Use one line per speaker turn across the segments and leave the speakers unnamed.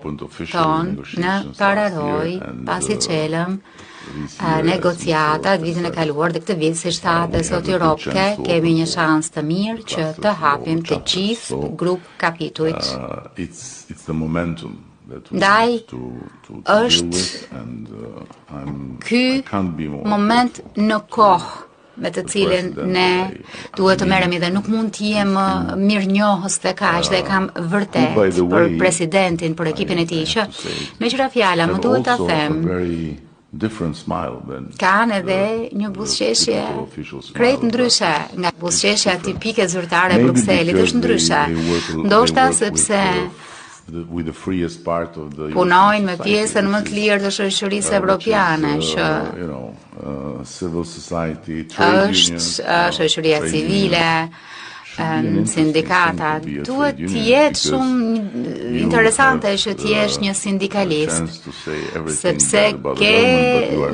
tonë në pararoj pasi qelëm negociatat vitin e kaluar dhe këtë vit, si shtatë dhe Zoti Ropke, kemi një shans të mirë që të hapim të gjithë grup kapitujt. Ndaj, është ky moment në kohë me të cilin ne duhet të merremi dhe nuk mund të jem mirënjohës dhe kaq dhe kam vërtet për presidentin, për ekipin e tij që me qira fjala më duhet ta them kanë edhe një buzëqeshje krejt ndryshe nga buzëqeshja tipike zyrtare e Brukselit, është ndryshe. Ndoshta sepse punojnë me pjesën më të lirë të shoqërisë evropiane që është shoqëria civile, sindikatat. Duhet të jetë shumë interesante që të jesh një sindikalist, sepse ke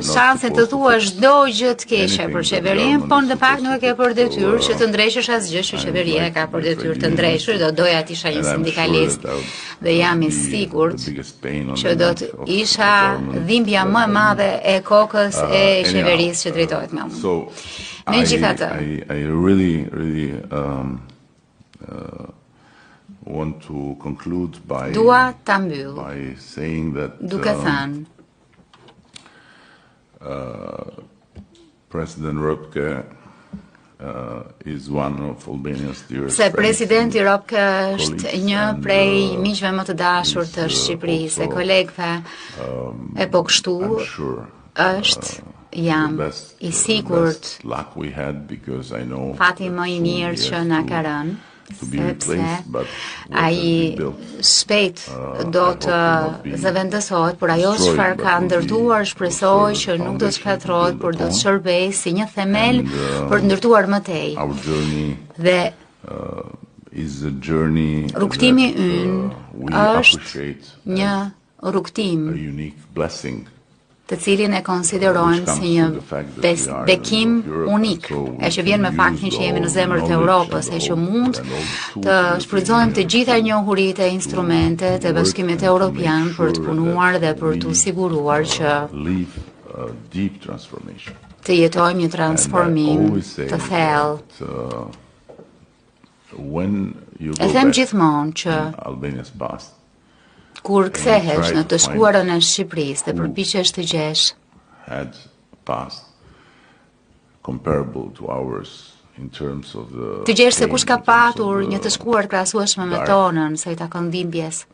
shansin të thuash çdo gjë të keqe për qeverinë, por në fakt nuk e ke për detyrë që të ndreshësh asgjë që qeveria ka për detyrë të ndreshësh. Doja të isha një sindikalist dhe jam i sigurt që do të isha dhimbja më e madhe e kokës e qeverisë që drejtohet me mua. Megjithatë,
I really want to conclude by
dua ta mbyll
saying that
duke thënë
President Ropke is one of Albania's dearest
se presidenti Ropke është një prej miqve më të dashur të Shqipërisë, e kolegëve, e po kështu është jam i sigurt fati më i mirë që na ka rënë, sepse ai shpejt do të zëvendësohet, por ajo çfarë ka ndërtuar shpresoj që nuk do të shkatërrohet, por do të shërbejë si një themel për të ndërtuar më tej. Dhe rrugtimi ynë është një rrugtim të cilin e konsiderojmë si një bekim unik, e që vjen me faktin që jemi në zemër të Europës, e që mund të shfrytëzojmë të gjitha njohuritë e instrumentet e Bashkimit Evropian për të punuar dhe për të siguruar që të jetojmë një transformim të thellë. E them gjithmonë që kur kthehesh në të shkuarën e Shqipërisë dhe përpiqesh të gjesh se kush ka patur një të shkuar krahasueshme me tonën sa i takon dhimbjes,